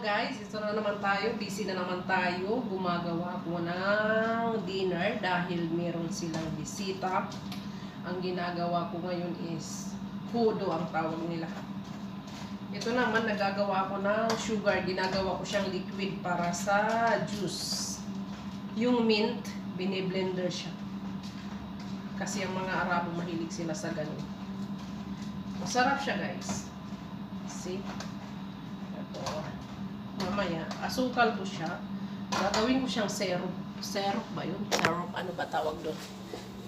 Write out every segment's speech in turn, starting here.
guys, ito na naman tayo, busy na naman tayo. Gumagawa ko ng dinner dahil meron silang bisita. Ang ginagawa ko ngayon is pudo ang tawag nila. Ito naman, nagagawa ko ng sugar. Ginagawa ko siyang liquid para sa juice. Yung mint, biniblender siya. Kasi ang mga Arabo mahilig sila sa ganun. Masarap siya guys. See? Ito. Mamaya, asukal ko siya. Gagawin ko siyang syrup. Syrup ba yun? Syrup, ano ba tawag doon?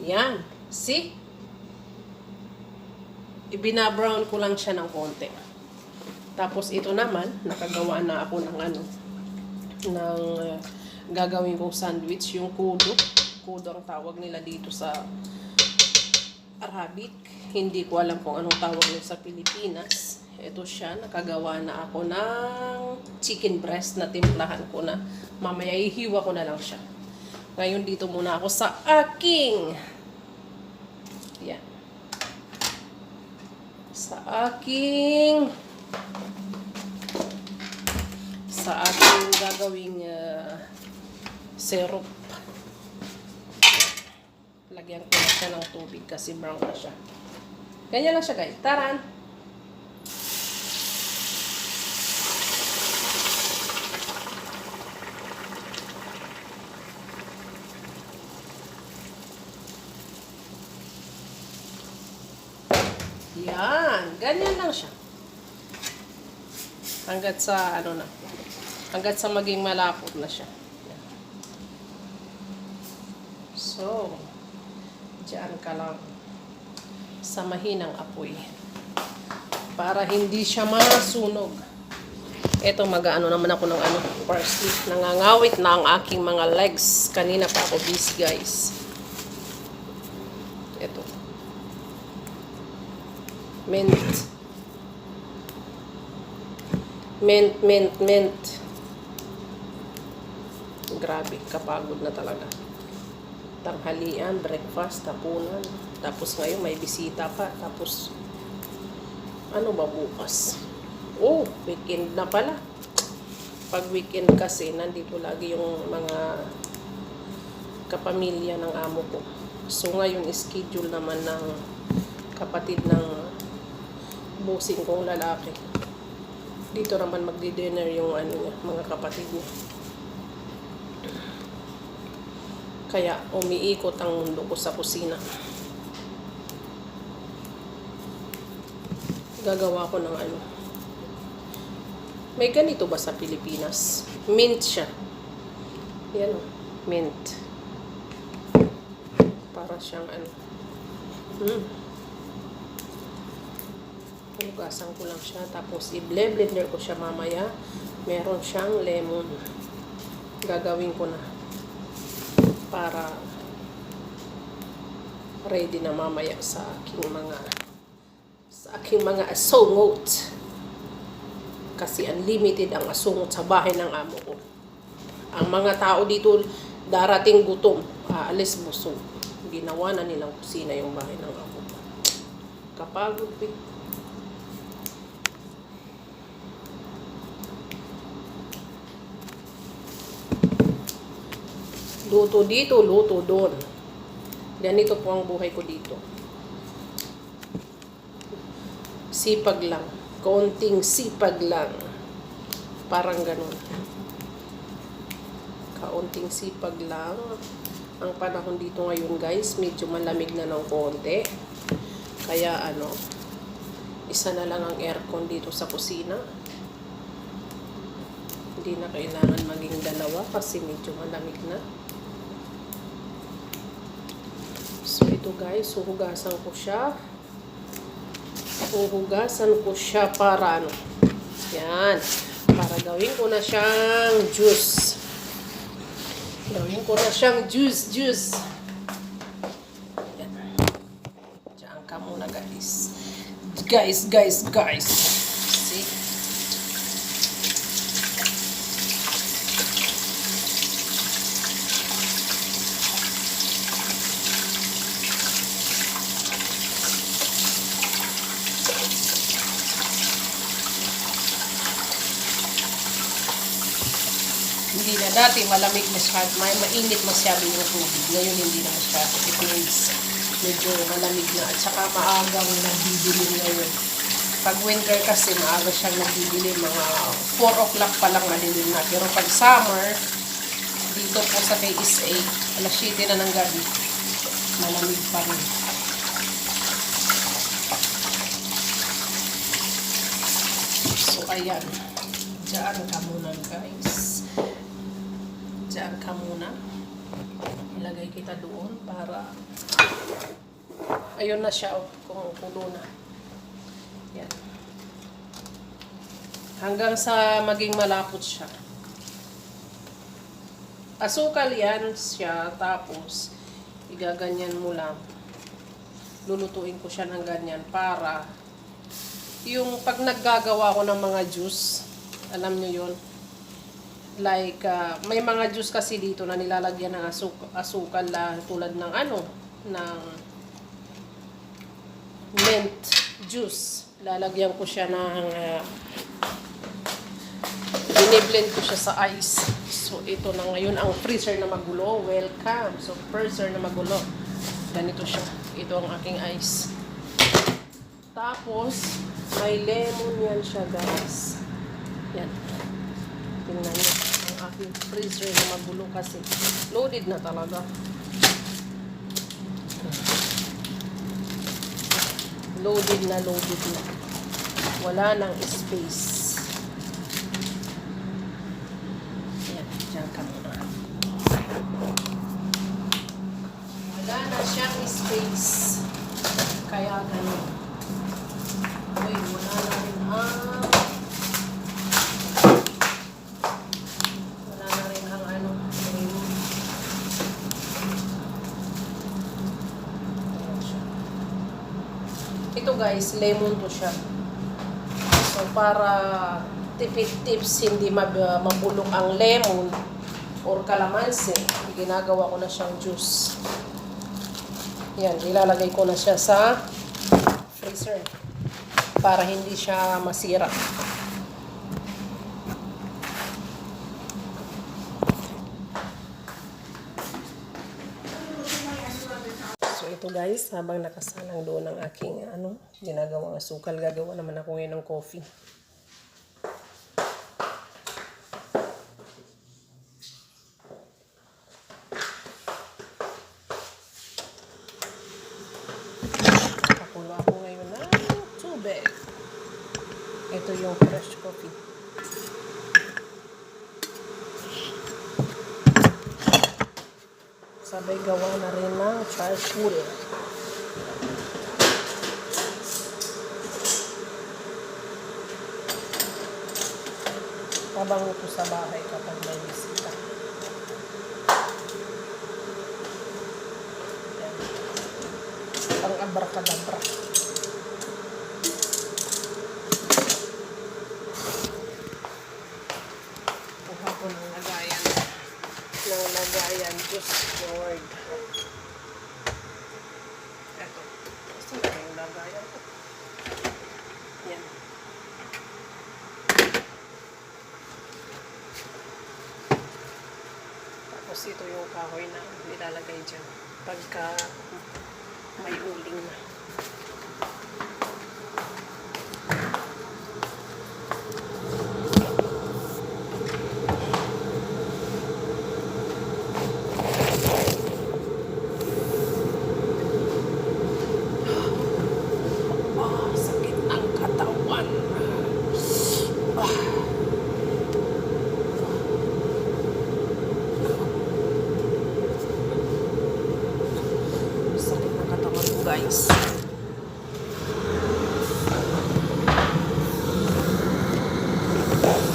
Yan. See? Ibina-brown ko lang siya ng konti. Tapos ito naman, nakagawa na ako ng ano, ng gagawin kong sandwich, yung kudo. Kudo ang tawag nila dito sa Arabic. Hindi ko alam kung anong tawag nila sa Pilipinas. Ito siya, nakagawa na ako ng chicken breast na timplahan ko na. Mamaya ihiwa ko na lang siya. Ngayon dito muna ako sa aking yan. Sa aking gagawing syrup. Lagyan ko na siya ng tubig kasi brown na siya. Ganyan lang siya guys. Taran! Yan. Ganyan lang siya. Hanggat sa ano na. Hanggat sa maging malapot na siya. Yan. So, diyan ka lang sa mahinang apoy para hindi siya masunog. Ito, mag-ano naman ako ng ano, parsley. Nangangawit na ang aking mga legs. Kanina pa ako busy guys. Ito. Mint. Mint. Grabe, kapagod na talaga. Tanghalian, breakfast, hapunan. Tapos ngayon may bisita pa. Tapos, ano ba bukas? Oh, weekend na pala. Pag weekend kasi, nandito lagi yung mga kapamilya ng amo ko. So ngayon, schedule naman ng kapatid ng busing kong lalaki. Dito naman magdi-dinner yung ano niya, mga kapatid niya. Kaya umiikot ang mundo ko sa kusina. Gagawa ko ng ano. May ganito ba sa Pilipinas? Mint siya. Yan o. Mint. Para siyang ano. Hugasan ko lang siya. Tapos i-blender ko siya mamaya. Meron siyang lemon. Gagawin ko na. Para ready na mamaya sa aking mga asungot. Kasi unlimited ang asungot sa bahay ng amo ko. Ang mga tao dito darating gutom, aalis busog. Ginawa na nilang kusina yung bahay ng amo ko. Kapagod eh. Luto dito, luto doon. Ganito po ang buhay ko dito. Sipag lang. Kaunting sipag lang. Parang ganun. Kaunting sipag lang. Ang panahon dito ngayon guys, medyo malamig na ng konti. Kaya ano, isa na lang ang aircon dito sa kusina. Hindi na kailangan maging dalawa kasi medyo malamig na. So, ito guys, huhugasan ko siya. Huhugasan ko siya para ano. Yan. Para gawin ko na siyang juice. Gawin ko na siyang juice. Yan. Diyan ka muna guys. Guys. See? Hindi na dati malamig masyado, mainit masyado yung tubig. Ngayon hindi na masyado. It means medyo malamig na at saka maagang nagdidilim ngayon. Pag winter kasi maaga siyang nagdidilim, mga 4 o'clock pa lang madilim na. Pero pag summer, dito po sa KSA, alas 7 na ng gabi, malamig pa rin. So ayan, dyan ka muna guys. Dyan ka muna. Ilagay kita doon para ayun na siya, kung puno na. Yan. Hanggang sa maging malapot siya. Asukal yan siya, tapos igaganyan mo lang. Lulutuin ko siya ng ganyan para yung pag naggagawa ko ng mga juice, alam nyo yun, like may mga juice kasi dito na nilalagyan ng asukal tulad ng ng mint juice. Lalagyan ko siya ng biniblend ko siya sa ice. So ito na ngayon ang freezer na magulo. Welcome. So freezer na magulo. Ganito siya. Ito ang aking ice. Tapos may lemon yan siya guys. Yan. Tingnan niyo ang aking freezer na magulo kasi loaded na talaga. Loaded na. Wala nang space. Ayan, dyan ka muna. Wala na siyang space. Kaya ganyan. Uy, wala na rin ito guys, lemon to siya. So para tipid tips hindi mabulok ang lemon or kalamansi, ginagawa ko na siyang juice. Yan, ilalagay ko na siya sa freezer para hindi siya masira. Ito guys, habang nakasalang doon ang aking ginagawang asukal, gagawa naman ako ngayon ng coffee. Pakulo ako ngayon ng tubig. Ito yung fresh coffee. Sabay gawa na rin ng charcoal. Pabango ko sa bahay kapag may bisita. Yan. Pang-abrakadabra. Kuha ko ng lagayan. Diyos Lord. Eto. Gusto na yung lagayan ko. Yan. Tapos ito yung kahoy na nilalagay dyan. Pagka may uling na. Guys.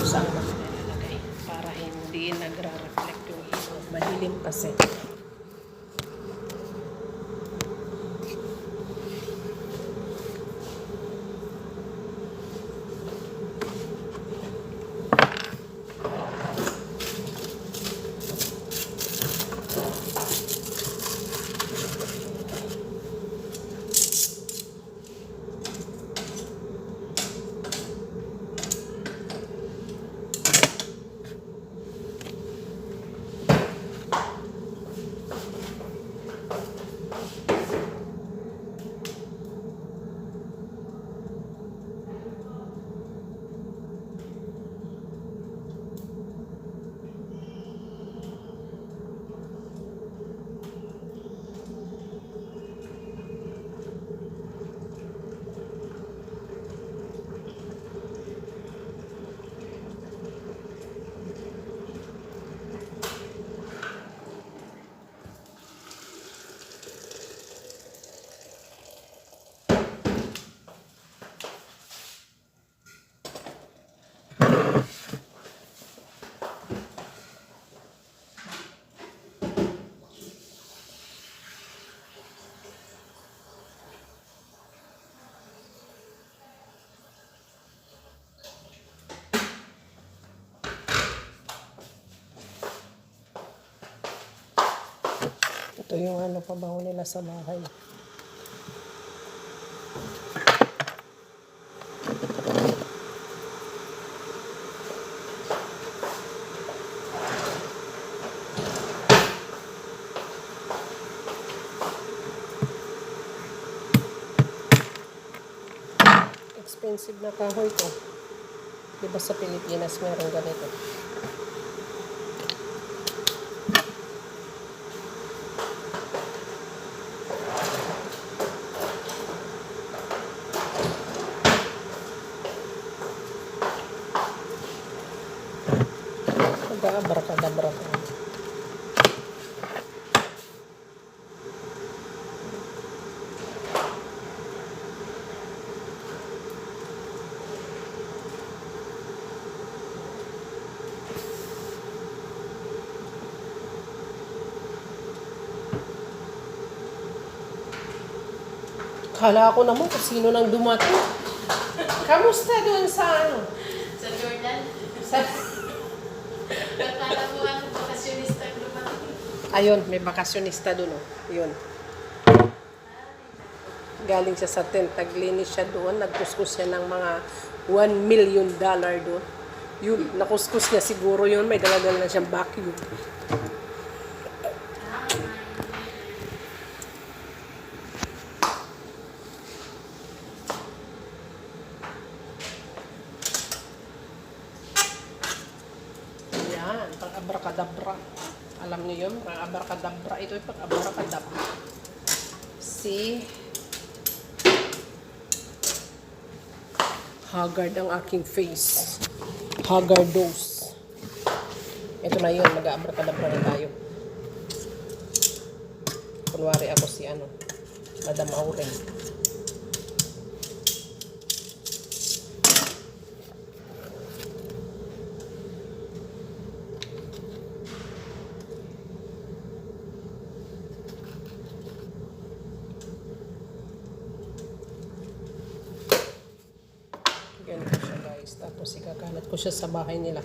Saan ba nilalagay? Para hindi nagra-reflect yung ilaw. Madilim kasi. Ito yung ano pabango nila sa bahay. Expensive na kahoy to. Diba sa Pilipinas meron ganito? Abra-kadabra ko. Kala ko naman kung sino nang dumating. Kamusta doon sa ano? Sa Jordan? Sa... Kala mo ang bakasyonista dumating. Ayun, may bakasyonista doon. Oh. Yun. Galing siya sa tent. Taglinis siya doon. Nagkuskus siya ng mga $1 million doon. Yun, nakuskus niya siguro yun. May dala-dala na siyang vacuum. Yan, pag-abrakadabra. Alam niyo yun, pag-abrakadabra. Ito yung pag-abrakadabra. See? Haggard ang aking face. Haggardos. Ito na yun, mag-abrakadabra na tayo. Kunwari ako si ano, Madam Auren. Ganito siya guys. Tapos ikakalat ko siya sa bahay nila.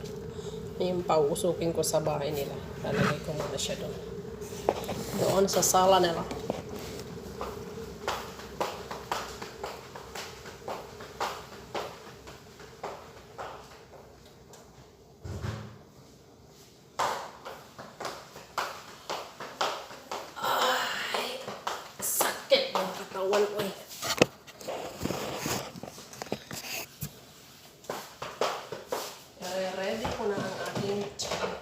Yung pauusukin ko sa bahay nila. Lalagay ko muna siya doon. Doon sa sala nila. Ay, sakit ng katawan ko eh. Ready ko na ang aking chicken.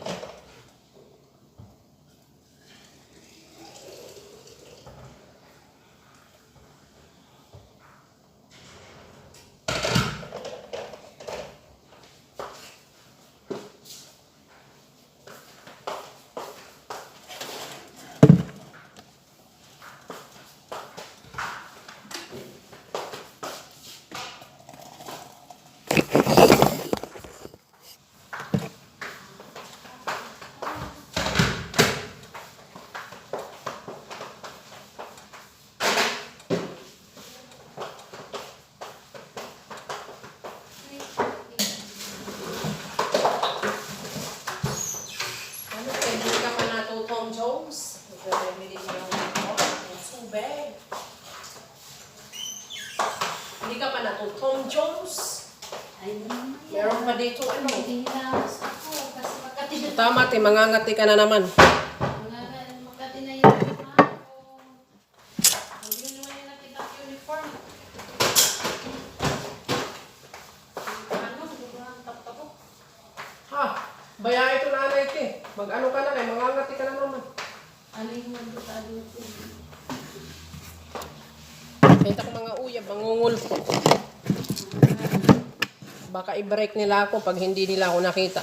Hindi ka pa natutong, Jones. Ay, Meron pa dito ano. hindi na ako kasi Makati na. Tama, te, mangangati ka na naman. Makati na yun. Hindi naman yung nakita ko uniform. Ano, ang tap-tapo. Ha, baya ito nanay, te. Mag-ano ka na kay, mangangati ka na naman. Ano yung mandutado ko? Kita ko mga uyab, mangungul ko. Baka i-break nila ako pag hindi nila ako nakita.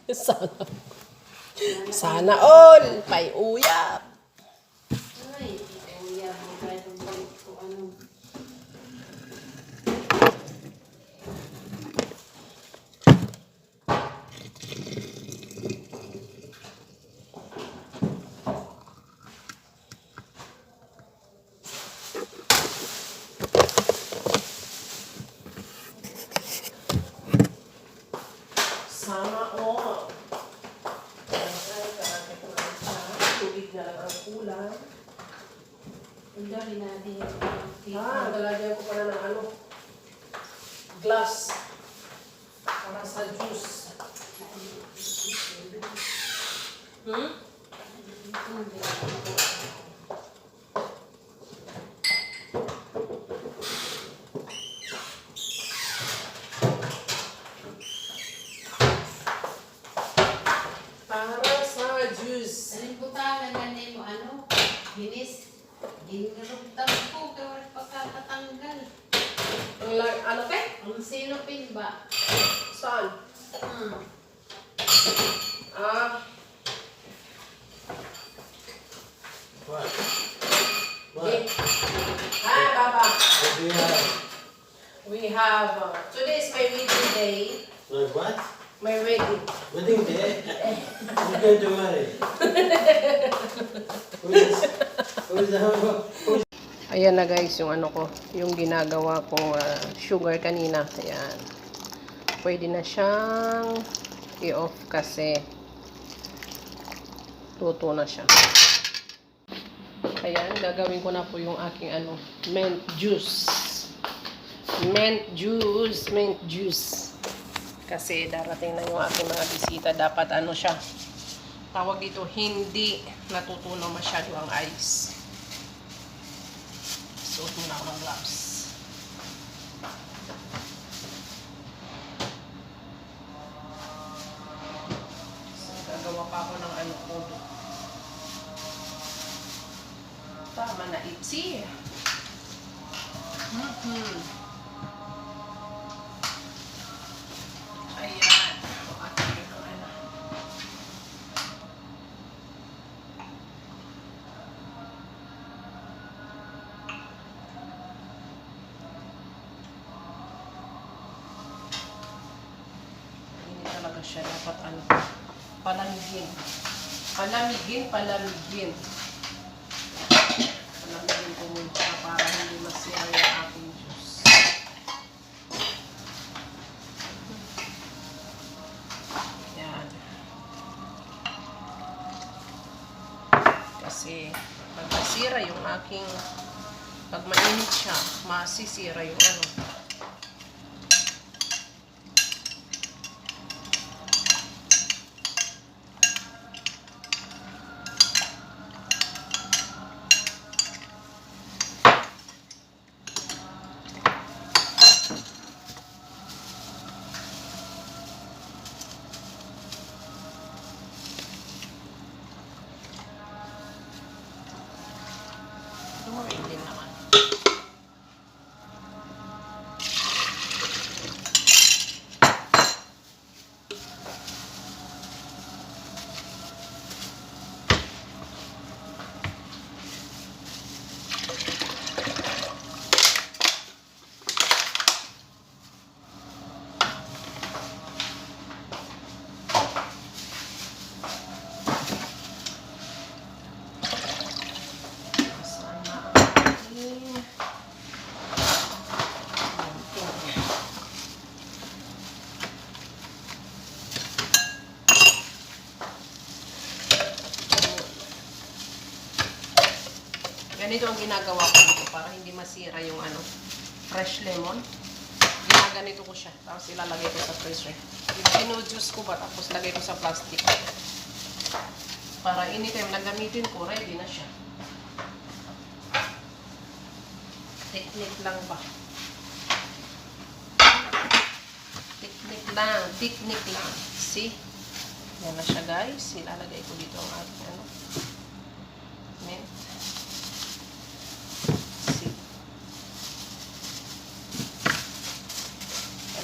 Sana. Sana all. Pay uyab. Ay, kuya, kahit ang balik ko ano. Sana all. lalagyan ko pala ng ano, glass para sa juice. Hmm? Para sa juice. Alin po tayo ganyan mo ano? Binis. Ginurugtang po kaya pagkakatanggal. Ano te? Ang sinopin ba? Saan? Hmm. Ah, What? okay. What? Hi, Papa. What do you have? We have, today is my wedding day. Like what? My wedding. Wedding day? Who's going to marry? Who's Ayan na guys, yung ano ko, yung ginagawa kong sugar kanina. Ayan. Pwede na siyang i-off kasi luto na siya. Ayan, gagawin ko na po yung aking ano, mint juice. Mint juice, mint juice. Kasi darating na yung aking mga bisita. Dapat ano siya, tawag dito, hindi natutunaw masyado ang ice. Suot mo na ako ng gloves. So, gagawa pa ako ng ano ko. Tama na, Ipsy. Ayan. Okay, ano. Hindi talaga siya dapat ano, palamigin. Palamigin. Palamigin ko muna siya para hindi masira yung aking juice. Yan. Kasi pag masira yung aking, pag mainit siya, masisira yung ano. Tumarin din naman. Ganito ang ginagawa ko dito para hindi masira yung ano, fresh lemon. Ginaganito ko siya. Tapos ilalagay ko sa freezer. Inu-juice ko ba tapos lagay ko sa plastic. Para anytime na gamitin ko, ready na siya. Technique lang ba? Technique lang. Technique lang. See? Yan na siya guys. Ilalagay ko dito ang ating ano, mint.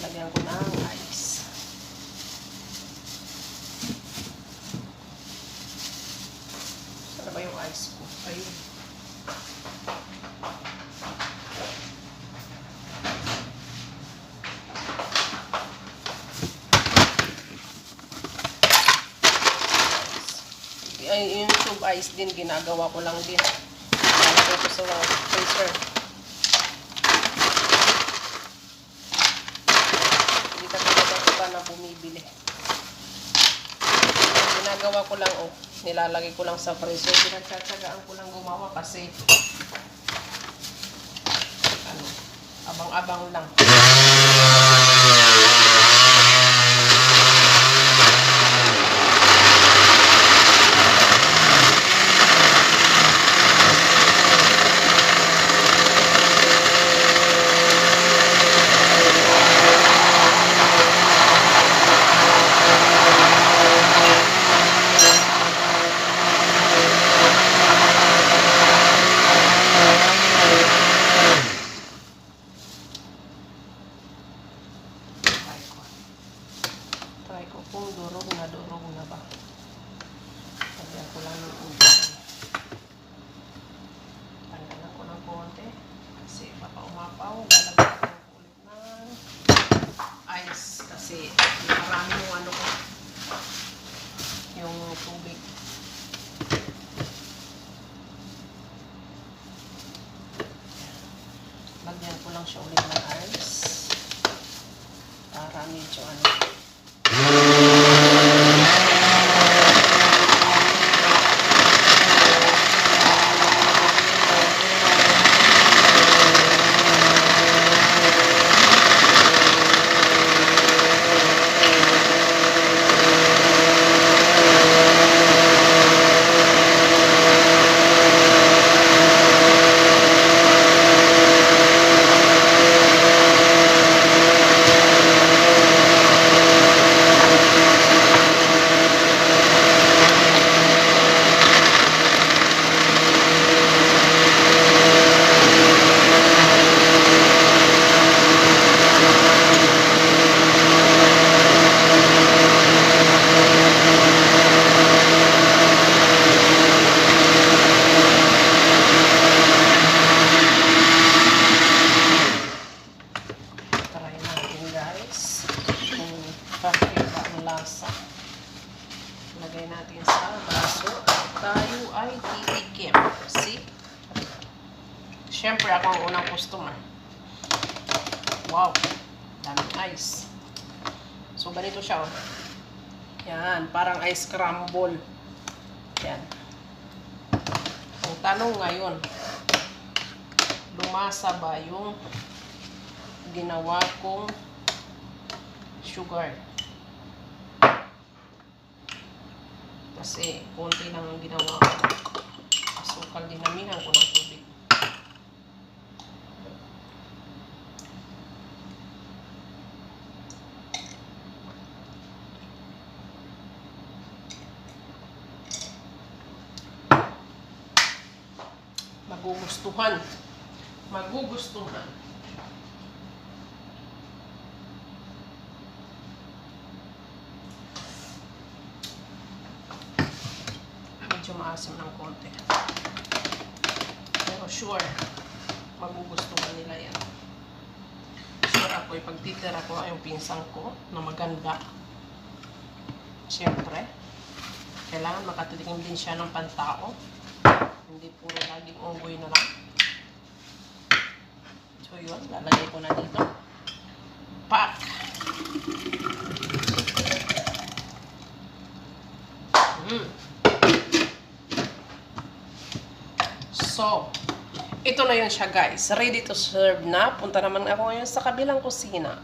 Lagyan ko ng ice. Saan ba yung ice ko? Ayun. Ay, yung tube ice din, ginagawa ko lang din. Lalagay ko sa freezer. Na bumibili. Ginagawa ko lang, nilalagay ko lang sa freezer. Pinagtsatsagaan ko lang gumawa kasi ano, Abang-abang lang. Try ko kung durog na ba. Lagyan ko lang ng ulan. Tanggalan ko ng konti. Kasi baka umapaw. Lalagyan ko ulit ng ice. Kasi marami yung ano ko. Yung tubig. Lagyan ko lang siya ulit ng ice. Para medyo ano. Try natin guys kung kakaiba ang lasa. Lagay natin sa baso. Tayo ay titikim. See? Siyempre ako ang unang customer. Wow! Daming ice. So ganito siya oh. Yan, parang ice crumble. Yan. Ang tanong ngayon, lumasa ba yung ginawa kong sugar? Kasi konti lang ang ginawa ko. Asukal dinamihan ko ng tubig. Magugustuhan. Magugustuhan. Medyo maasim ng konti. Pero sure, magugustuhan nila yan. Sure ako, ipagtitira ko yung pinsang ko na maganda. Siyempre, kailangan makatitingin din siya ng pantao. Hindi puro laging unggoy na lang. So yun, lalagay ko na dito. Pak! So, ito na yun siya guys. Ready to serve na. Punta naman ako ngayon sa kabilang kusina.